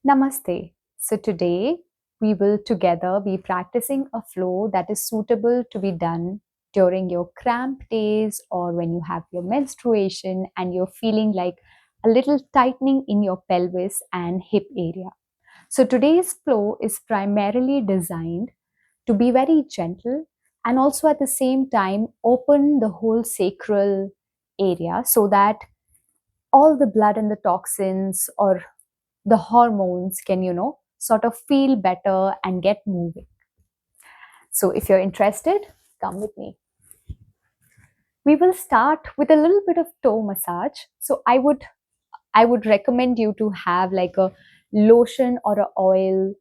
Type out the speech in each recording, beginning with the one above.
Namaste. So today we will together be practicing a flow that is suitable to be done during your cramp days or when you have your menstruation and you're feeling like a little tightening in your pelvis and hip area. So today's flow is primarily designed to be very gentle and also at the same time open the whole sacral area so that all the blood and the toxins or the hormones can, sort of feel better and get moving. So if you're interested, come with me. We will start with a little bit of toe massage. So I would recommend you to have like a lotion or a oil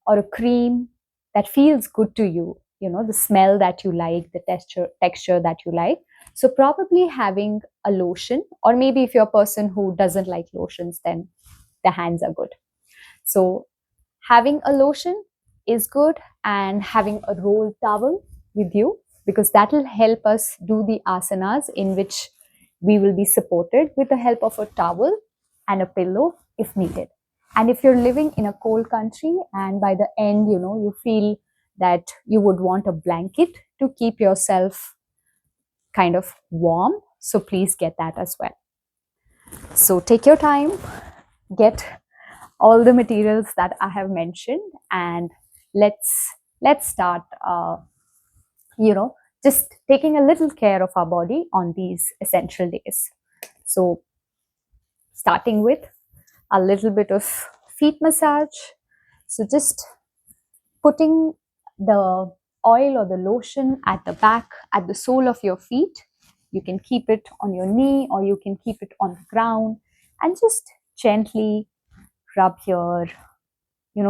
or a cream that feels good to you, the smell that you like, the texture that you like. So probably having a lotion, or maybe if you're a person who doesn't like lotions, then the hands are good. So having a lotion is good, and having a roll towel with you, because that will help us do the asanas in which we will be supported with the help of a towel and a pillow if needed. And if you're living in a cold country and by the end, you feel that you would want a blanket to keep yourself kind of warm, so please get that as well. So take your time, get all the materials that I have mentioned, and let's start. Just taking a little care of our body on these essential days. So, starting with a little bit of feet massage. So, just putting the oil or the lotion at the back, at the sole of your feet. You can keep it on your knee or you can keep it on the ground, and just gently rub your,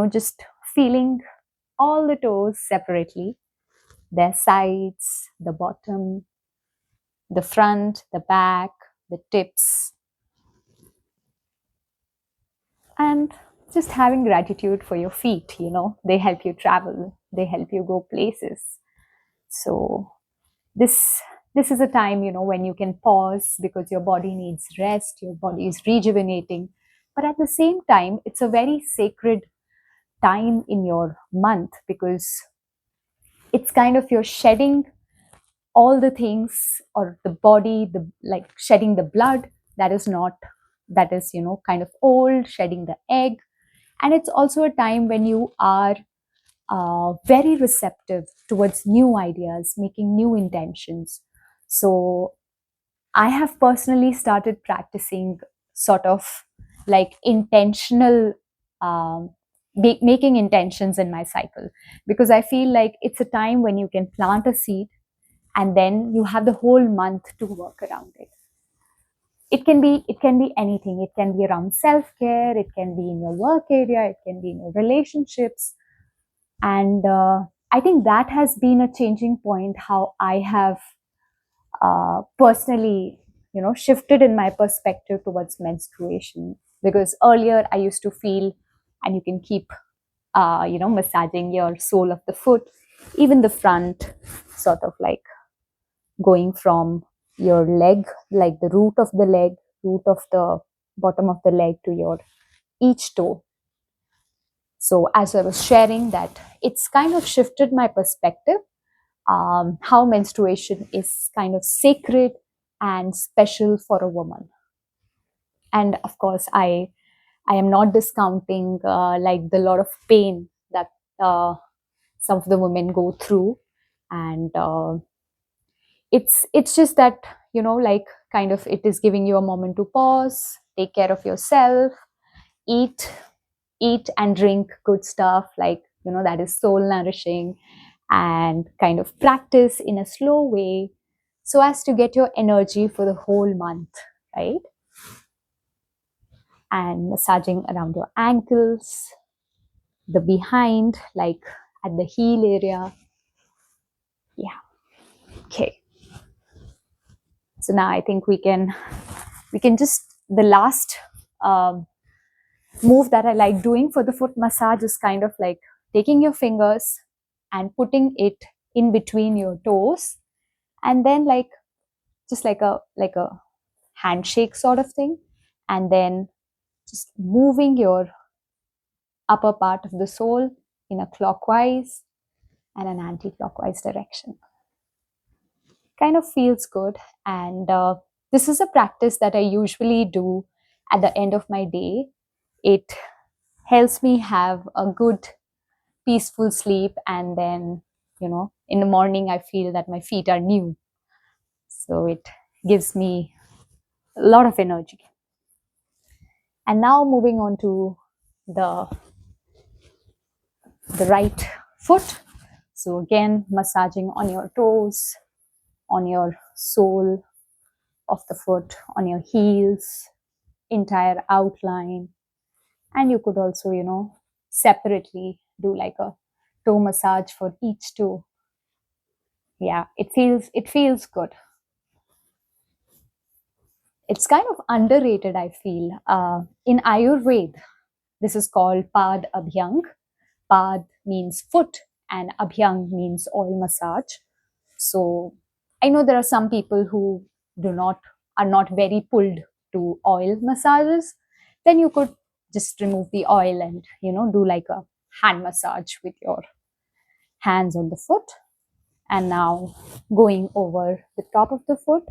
just feeling all the toes separately, their sides, the bottom, the front, the back, the tips, and just having gratitude for your feet. They help you travel, they help you go places. So this is a time, when you can pause because your body needs rest, your body is rejuvenating, but at the same time it's a very sacred time in your month, because it's kind of you're shedding all the things, or the body, the like shedding the blood that is not, that is, kind of old, shedding the egg. And it's also a time when you are very receptive towards new ideas, making new intentions. So I have personally started practicing sort of like intentional, um, making intentions in my cycle, because I feel like it's a time when you can plant a seed and then you have the whole month to work around it. It can be anything. It can be around self-care, it can be in your work area, it can be in your relationships. And I think that has been a changing point, how I have personally, shifted in my perspective towards menstruation. Because earlier I used to feel, and you can keep massaging your sole of the foot, even the front, sort of like going from your leg, like the root of the leg, root of the bottom of the leg to your each toe. So as I was sharing that, it's kind of shifted my perspective, how menstruation is kind of sacred and special for a woman. And of course, I am not discounting like the lot of pain that some of the women go through, and it's just that, like kind of it is giving you a moment to pause, take care of yourself, eat eat and drink good stuff, like, that is soul nourishing, and kind of practice in a slow way so as to get your energy for the whole month, right? And massaging around your ankles, the behind, like at the heel area. Yeah. Okay. So now I think we can just, the last um, move that I like doing for the foot massage is kind of like taking your fingers and putting it in between your toes, and then like just like a handshake sort of thing, and then just moving your upper part of the sole in a clockwise and an anti-clockwise direction. Kind of feels good. And this is a practice that I usually do at the end of my day. It helps me have a good, peaceful sleep. And then, in the morning, I feel that my feet are new. So it gives me a lot of energy. And now moving on to the right foot. So again, massaging on your toes, on your sole of the foot, on your heels, entire outline. And you could also, separately do like a toe massage for each toe. Yeah, it feels good. It's kind of underrated, I feel. In Ayurveda, this is called Pad Abhyang. Pad means foot and Abhyang means oil massage. So I know there are some people who are not very pulled to oil massages. Then you could just remove the oil and do like a hand massage with your hands on the foot. And now going over the top of the foot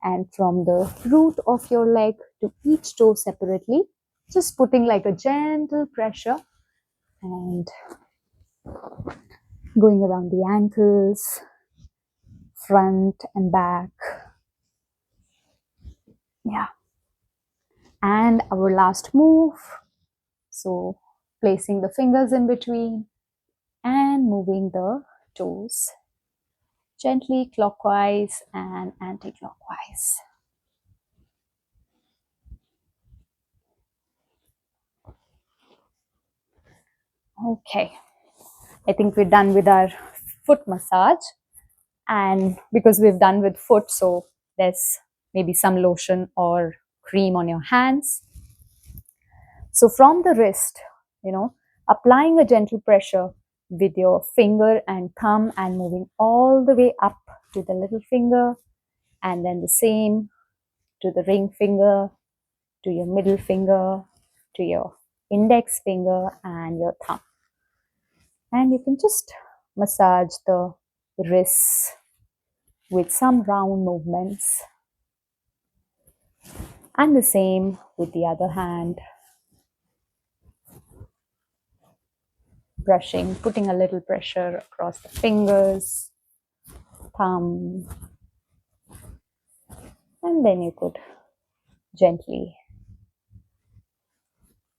and from the root of your leg to each toe separately, just putting like a gentle pressure and going around the ankles, front and back. Yeah. And our last move. So placing the fingers in between and moving the toes gently clockwise and anti-clockwise. Okay. I think we're done with our foot massage. And because we've done with foot, so there's maybe some lotion or cream on your hands. So from the wrist, applying a gentle pressure with your finger and thumb and moving all the way up to the little finger, and then the same to the ring finger, to your middle finger, to your index finger and your thumb. And you can just massage the wrists with some round movements. And the same with the other hand. Brushing, putting a little pressure across the fingers, thumb, and then you could gently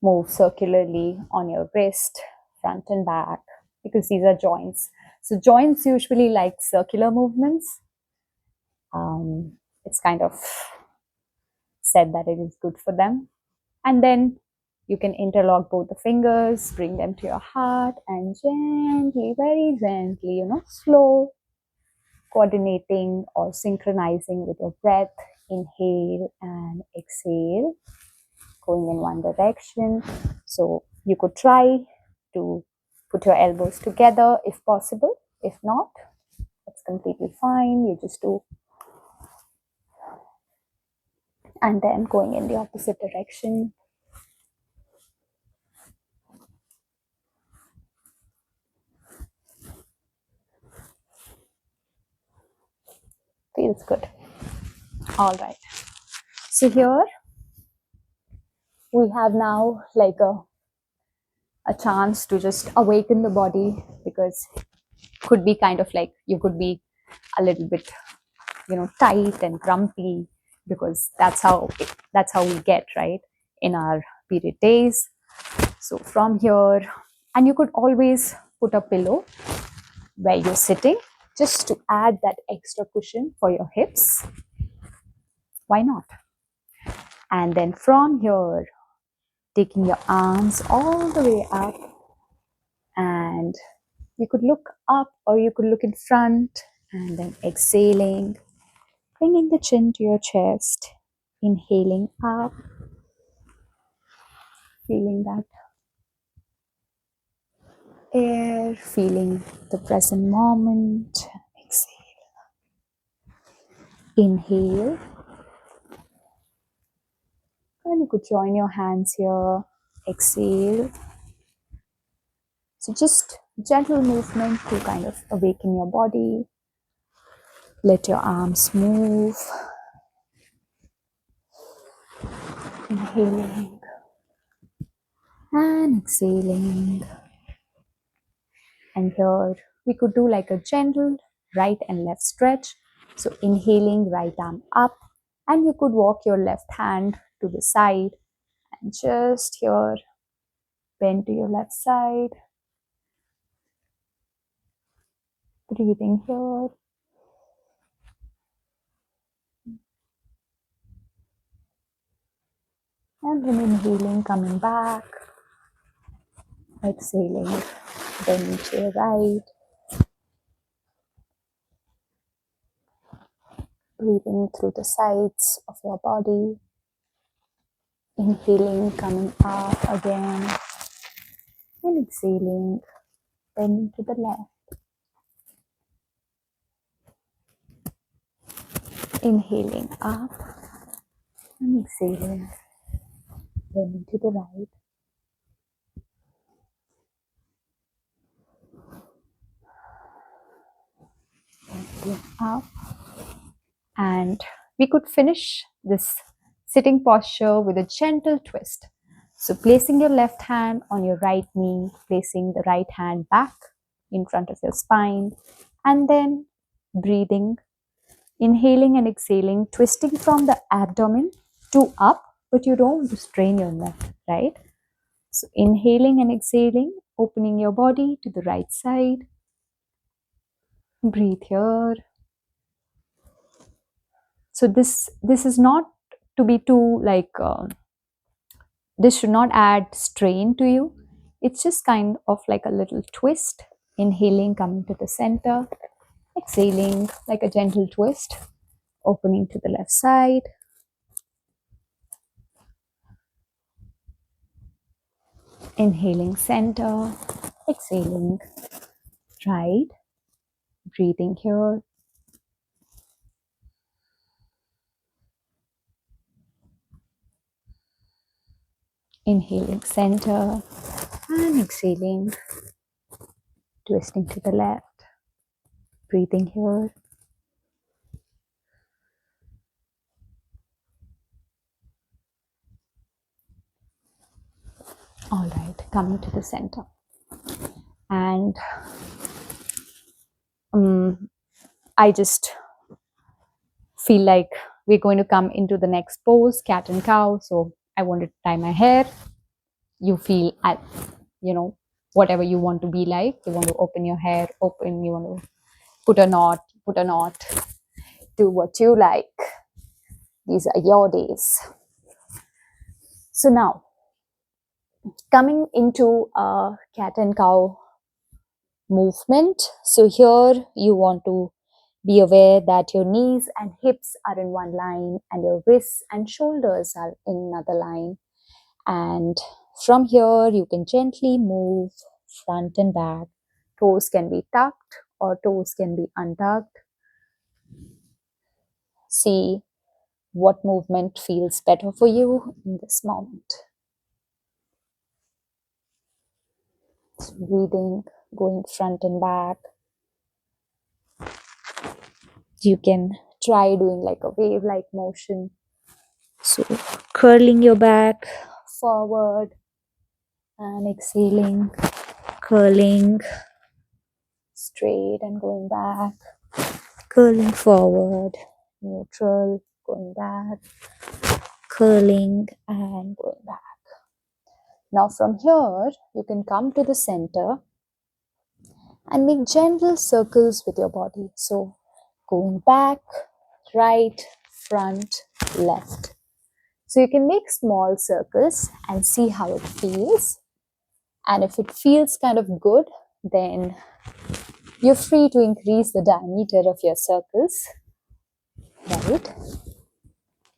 move circularly on your wrist, front and back, because these are joints. So joints usually like circular movements. It's kind of said that it is good for them. And then you can interlock both the fingers, bring them to your heart, and gently, very gently, slow, coordinating or synchronizing with your breath. Inhale and exhale, going in one direction. So you could try to put your elbows together if possible. If not, it's completely fine. You just do. And then going in the opposite direction. Feels good. All right. So here we have now like a chance to just awaken the body, because could be kind of like you could be a little bit tight and grumpy, because that's how we get, right, in our period days. So from here, and you could always put a pillow where you're sitting just to add that extra cushion for your hips. Why not? And then from here, taking your arms all the way up, and you could look up or you could look in front, and then exhaling, bringing the chin to your chest, inhaling up, feeling that air, feeling the present moment. Exhale, inhale, and you could join your hands here. Exhale, So just gentle movement to kind of awaken your body. Let your arms move. Inhaling and exhaling. And here we could do like a gentle right and left stretch. So inhaling, right arm up, and you could walk your left hand to the side and just here bend to your left side. Breathing here. And then inhaling, coming back. Exhaling, bending to your right. Breathing through the sides of your body. Inhaling, coming up again. And exhaling, bending to the left. Inhaling up and exhaling, bending to the right. Inhaling up. And we could finish this sitting posture with a gentle twist. So placing your left hand on your right knee, placing the right hand back in front of your spine, and then breathing, inhaling and exhaling, twisting from the abdomen to up, but you don't want to strain your neck, right? So inhaling and exhaling, opening your body to the right side. Breathe here. So this is not to be too like this should not add strain to you. It's just kind of like a little twist. Inhaling, coming to the center. Exhaling, like a gentle twist. Opening to the left side. Inhaling center. Exhaling right. Breathing here. Inhaling center. And exhaling. Twisting to the left. Breathing here. All right, coming to the center. And I just feel like we're going to come into the next pose, cat and cow. So I want to tie my hair. You feel at, whatever you want to be like. You want to open your hair, open, you want to put a knot, do what you like. These are your days. So now, coming into a cat and cow movement. So here you want to be aware that your knees and hips are in one line and your wrists and shoulders are in another line. And from here, you can gently move front and back. Toes can be tucked or toes can be untucked. See what movement feels better for you in this moment. So breathing, going front and back. You can try doing like a wave-like motion. So curling your back forward and exhaling, curling straight and going back, curling forward, neutral, going back, curling and going back. Now from here, you can come to the center and make gentle circles with your body. So going back, right, front, left. So you can make small circles and see how it feels. And if it feels kind of good, then you're free to increase the diameter of your circles, right?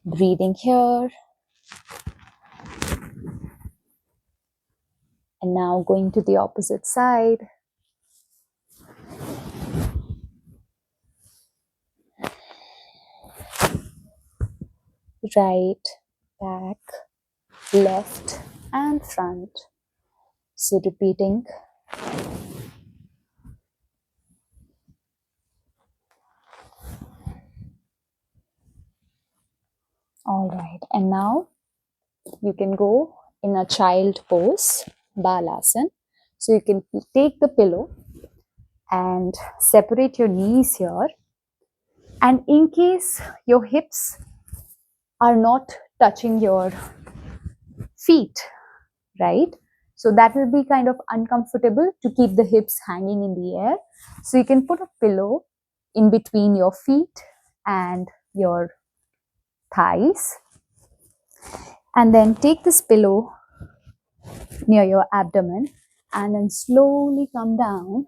Breathing here. And now going to the opposite side. Right, back, left, and front. So repeating All right, and now you can go in a child pose, balasana. So you can take the pillow and separate your knees here. And in case your hips are not touching your feet, right? So that will be kind of uncomfortable to keep the hips hanging in the air. So you can put a pillow in between your feet and your thighs. And then take this pillow near your abdomen and then slowly come down.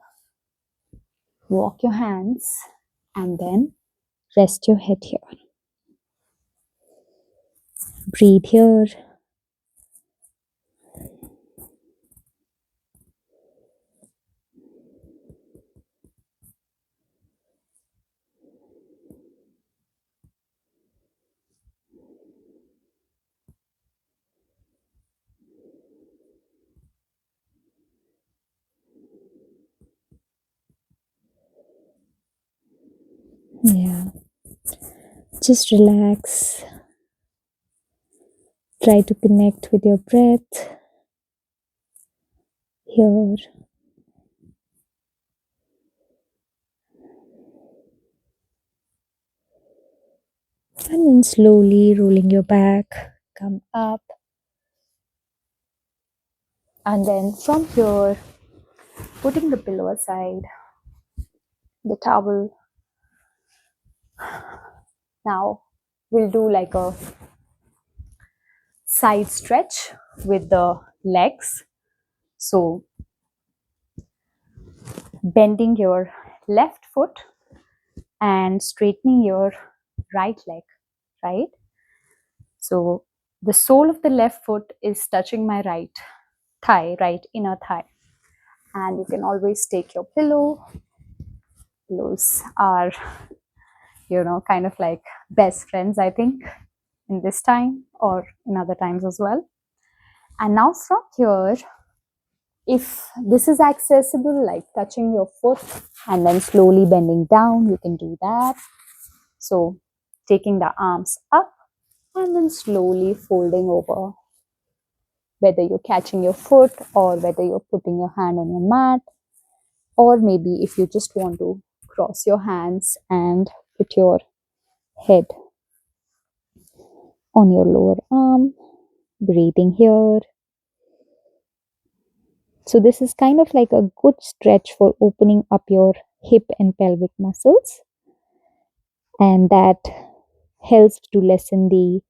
Walk your hands and then rest your head here. Breathe here. Yeah. Just relax. Try to connect with your breath here. And then slowly rolling your back, come up. And then from here, putting the pillow aside, the towel. Now we'll do like a side stretch with the legs. So bending your left foot and straightening your right leg, right? So the sole of the left foot is touching my right thigh, right inner thigh. And you can always take your pillow. Pillows are, kind of like best friends, I think, in this time or in other times as well. And now from here, if this is accessible, like touching your foot and then slowly bending down, you can do that. So taking the arms up and then slowly folding over, whether you're catching your foot or whether you're putting your hand on your mat, or maybe if you just want to cross your hands and put your head on your lower arm, breathing here. So this is kind of like a good stretch for opening up your hip and pelvic muscles, and that helps to lessen the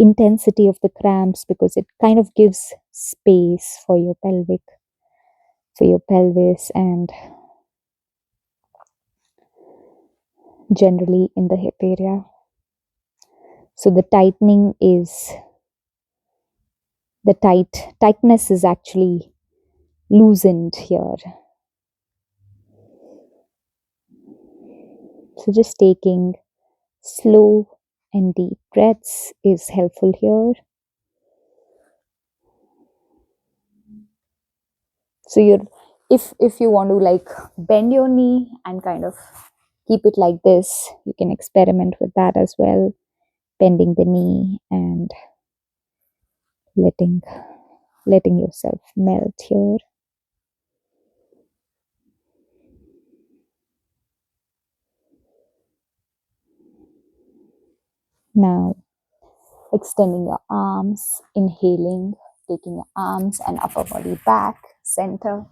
intensity of the cramps because it kind of gives space for your pelvis and generally in the hip area. So the tightness is actually loosened here. So just taking slow and deep breaths is helpful here. So if you want to like bend your knee and kind of keep it like this, you can experiment with that as well, bending the knee and letting yourself melt here. Now extending your arms, inhaling, taking your arms and upper body back, center,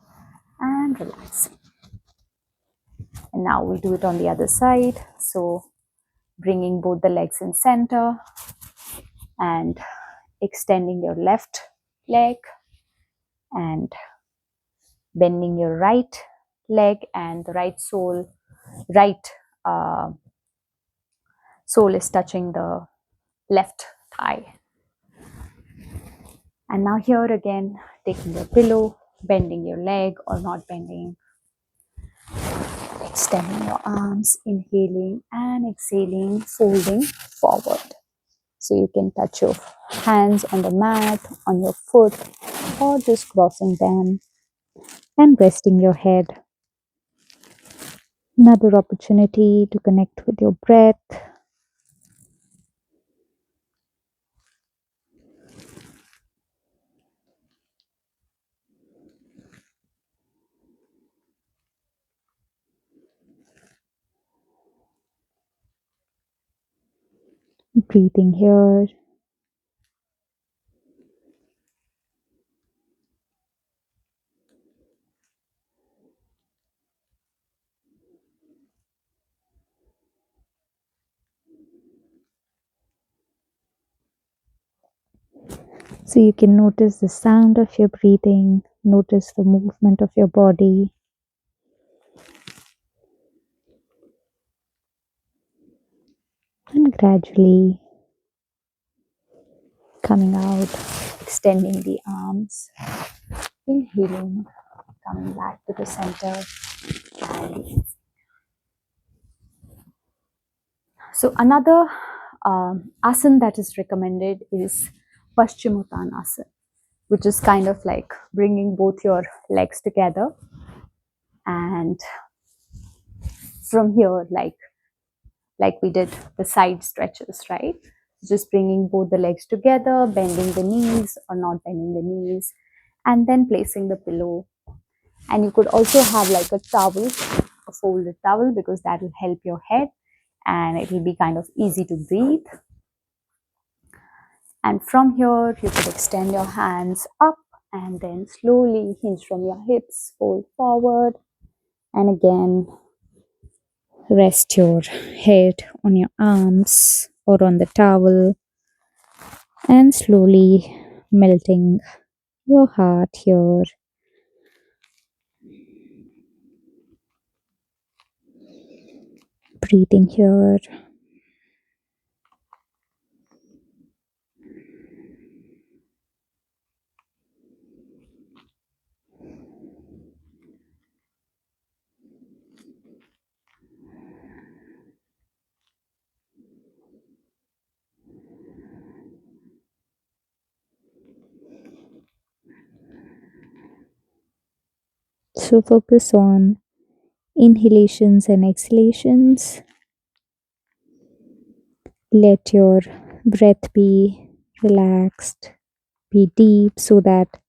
and relaxing. And now we'll do it on the other side. So bringing both the legs in center and extending your left leg and bending your right leg, and the right sole is touching the left thigh. And now here again, taking your pillow, bending your leg or not bending, extending your arms, inhaling and exhaling, folding forward. So you can touch your hands on the mat, on your foot, or just crossing them and resting your head. Another opportunity to connect with your breath. Breathing here. So you can notice the sound of your breathing, notice the movement of your body, and gradually coming out, extending the arms, inhaling, coming back to the center. And so another asana that is recommended is Paschimottanasana, which is kind of like bringing both your legs together, and from here, like we did the side stretches, right? Just bringing both the legs together, bending the knees or not bending the knees, and then placing the pillow. And you could also have like a towel, a folded towel, because that will help your head and it will be kind of easy to breathe. And from here, you could extend your hands up and then slowly hinge from your hips, fold forward, and again rest your head on your arms or on the towel, and slowly melting your heart here. Breathing here. So focus on inhalations and exhalations. Let your breath be relaxed, be deep, so that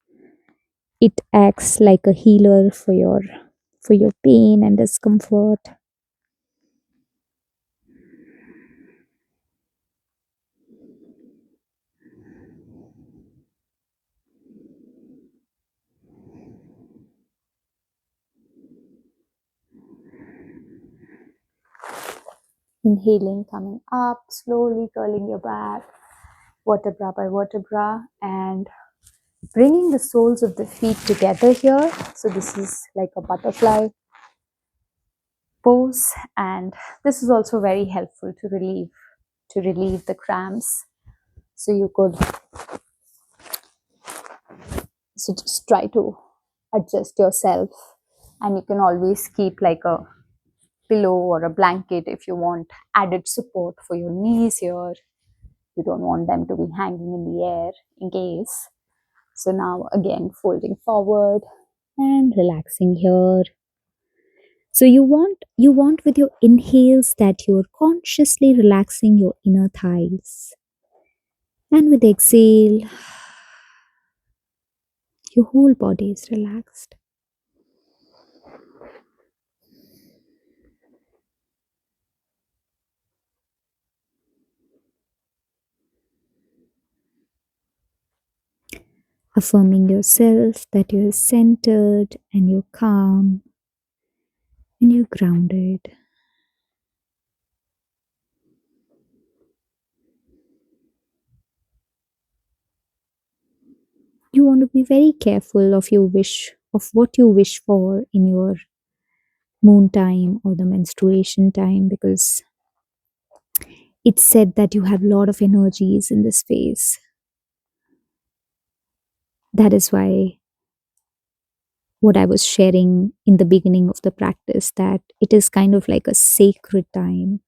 it acts like a healer for your pain and discomfort. Inhaling, coming up, slowly curling your back, vertebra by vertebra, and bringing the soles of the feet together here. So this is like a butterfly pose, and this is also very helpful to relieve the cramps. So you could just try to adjust yourself, and you can always keep like a pillow or a blanket if you want added support for your knees here. You don't want them to be hanging in the air in case. So now again, folding forward and relaxing here. So you want with your inhales that you're consciously relaxing your inner thighs. And with exhale, your whole body is relaxed. Affirming yourself that you're centered and you're calm and you're grounded. You want to be very careful of what you wish for in your moon time or the menstruation time, because it's said that you have a lot of energies in this phase. That is why what I was sharing in the beginning of the practice, that it is kind of like a sacred time,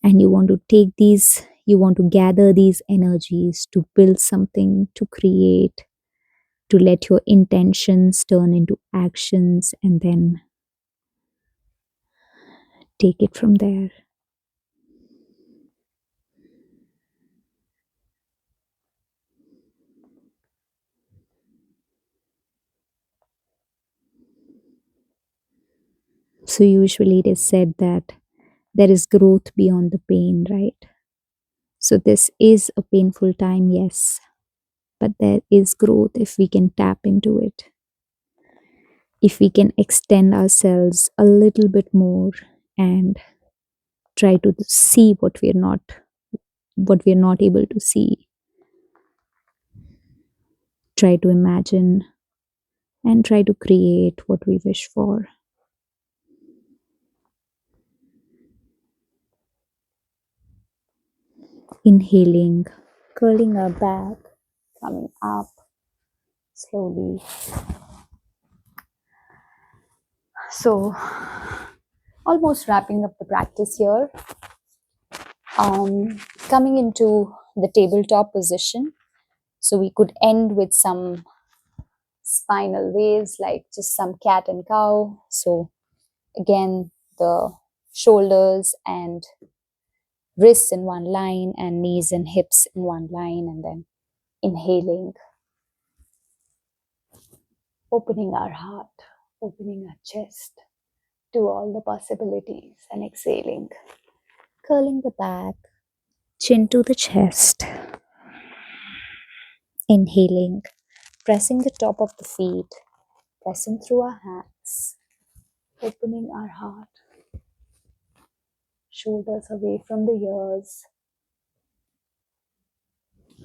and you want to gather these energies to build something, to create, to let your intentions turn into actions and then take it from there. So, usually it is said that there is growth beyond the pain, right? So, this is a painful time, yes, but there is growth if we can tap into it. If we can extend ourselves a little bit more and try to see what we're not able to see, try to imagine and try to create what we wish for. Inhaling, curling our back, coming up slowly. So, almost wrapping up the practice here. Coming into the tabletop position. So, we could end with some spinal waves like just some cat and cow. So, again, the shoulders and wrists in one line and knees and hips in one line, and then inhaling, opening our heart, opening our chest to all the possibilities, and exhaling, curling the back, chin to the chest, inhaling, pressing the top of the feet, pressing through our hands, opening our heart, shoulders away from the ears,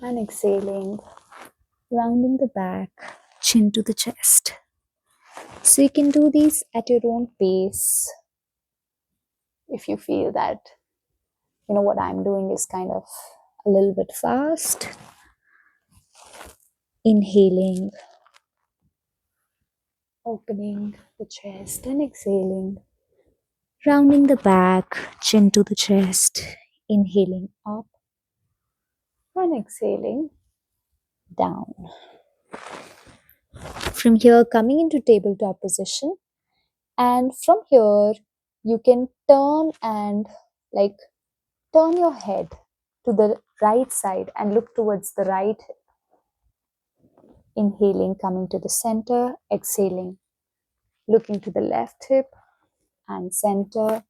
and exhaling, rounding the back, chin to the chest. So you can do these at your own pace. If you feel that, what I'm doing is kind of a little bit fast, inhaling, opening the chest and exhaling, rounding the back, chin to the chest, inhaling up and exhaling down. From here, coming into tabletop position, and from here, you can turn and turn your head to the right side and look towards the right. Inhaling, coming to the center, exhaling, looking to the left hip and center,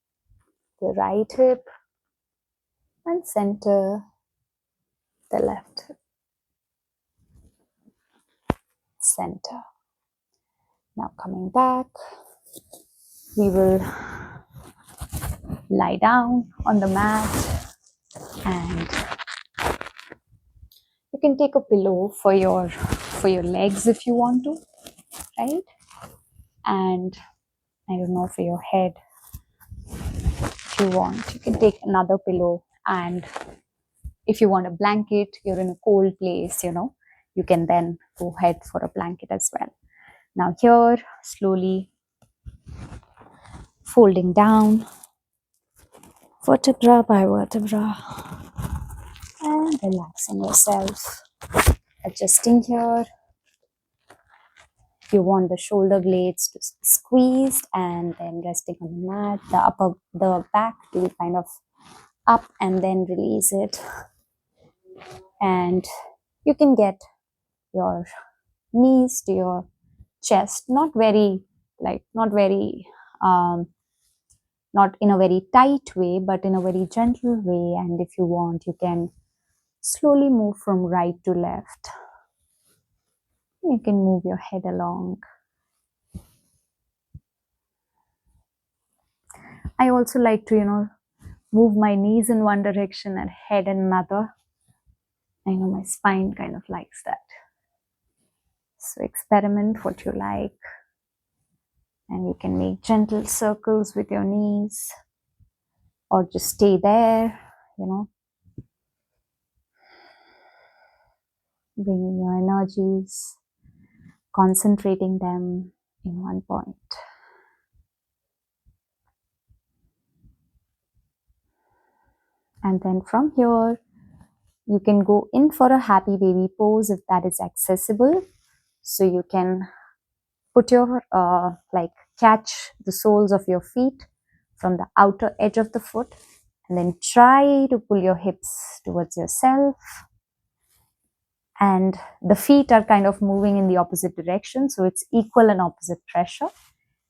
the right hip and center, the left hip, center. Now coming back, we will lie down on the mat, and you can take a pillow for your legs if you want to, right? And I don't know, for your head, if you want, you can take another pillow. And if you want a blanket, you're in a cold place, you can then go ahead for a blanket as well. Now here, slowly folding down, vertebra by vertebra, and relaxing yourself, adjusting here. If you want the shoulder blades to be squeezed and then resting on the mat, the back to be kind of up and then release it. And you can get your knees to your chest, not in a very tight way, but in a very gentle way. And if you want, you can slowly move from right to left. You can move your head along. I also like to, move my knees in one direction and head in another. I know my spine kind of likes that. So experiment what you like. And you can make gentle circles with your knees, or just stay there, bringing your energies, concentrating them in one point. And then from here, you can go in for a happy baby pose if that is accessible. So you can put your, catch the soles of your feet from the outer edge of the foot, and then try to pull your hips towards yourself. And the feet are kind of moving in the opposite direction, so it's equal and opposite pressure.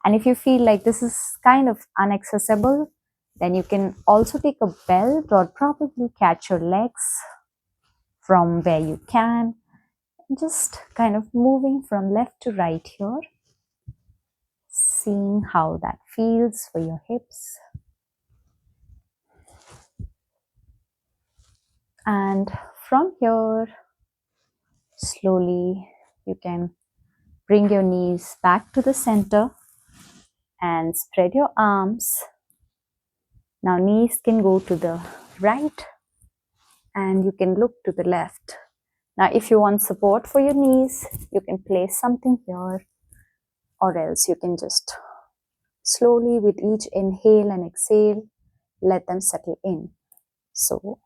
And if you feel like this is kind of inaccessible, then you can also take a belt or probably catch your legs from where you can. Just kind of moving from left to right here, seeing how that feels for your hips. And from here, slowly you can bring your knees back to the center and spread your arms. Now knees can go to the right and you can look to the left. Now if you want support for your knees, you can place something here, or else you can just slowly with each inhale and exhale, let them settle in. So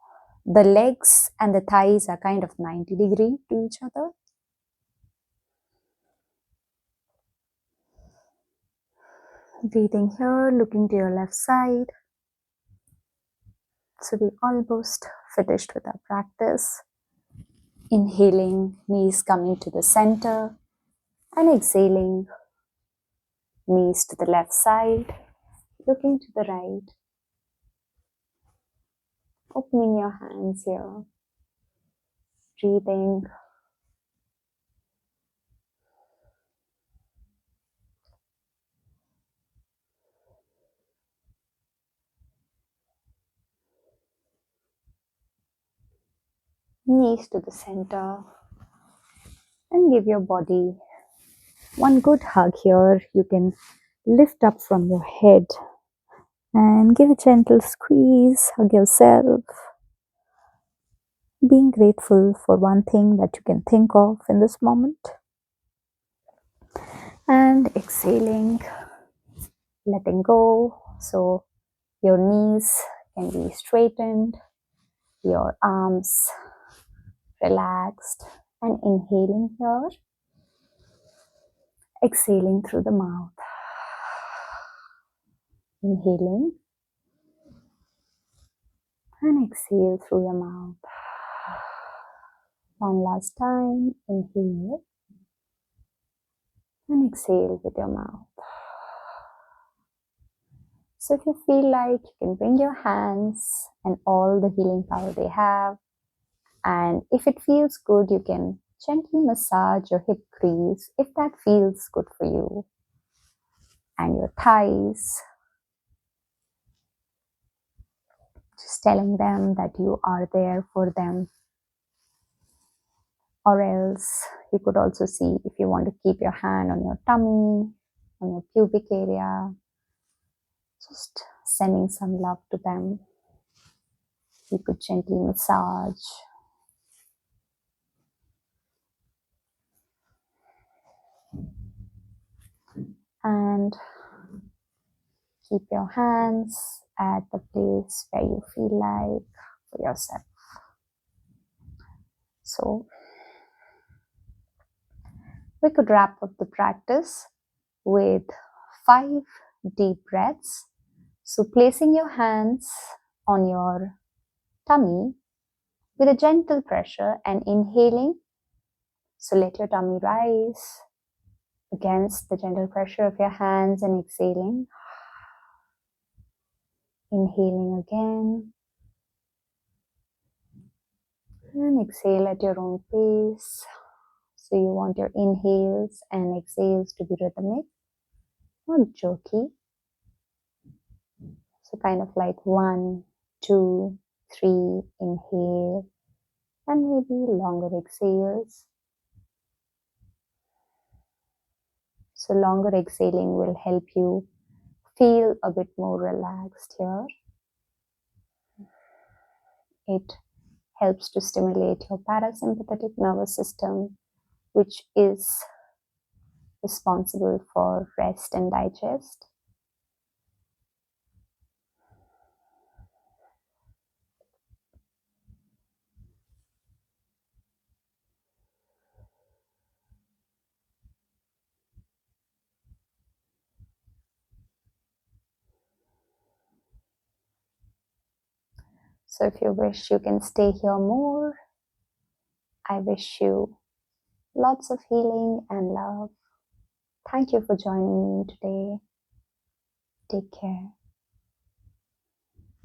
the legs and the thighs are kind of 90-degree to each other. Breathing here, looking to your left side. So we almost finished with our practice. Inhaling, knees coming to the center, and exhaling, knees to the left side, looking to the right. Opening your hands here. Breathing. Knees to the center. And give your body one good hug here. You can lift up from your head and give a gentle squeeze, hug yourself. Being grateful for one thing that you can think of in this moment. And exhaling, letting go. So your knees can be straightened, your arms relaxed, and inhaling here. Exhaling through the mouth. Inhaling and exhale through your mouth. One last time, inhale and exhale with your mouth. So if you feel like, you can bring your hands and all the healing power they have, and if it feels good, you can gently massage your hip crease if that feels good for you, and your thighs, just telling them that you are there for them. Or else you could also see if you want to keep your hand on your tummy, on your pubic area, just sending some love to them. You could gently massage. And keep your hands at the place where you feel like for yourself. So we could wrap up the practice with 5 deep breaths. So placing your hands on your tummy with a gentle pressure and inhaling. So let your tummy rise against the gentle pressure of your hands and exhaling. Inhaling again. And exhale at your own pace. So you want your inhales and exhales to be rhythmic, not jerky. So kind of like 1, 2, 3, inhale, and maybe longer exhales. So longer exhaling will help you feel a bit more relaxed here. It helps to stimulate your parasympathetic nervous system, which is responsible for rest and digest. So if you wish, you can stay here more. I wish you lots of healing and love. Thank you for joining me today. Take care.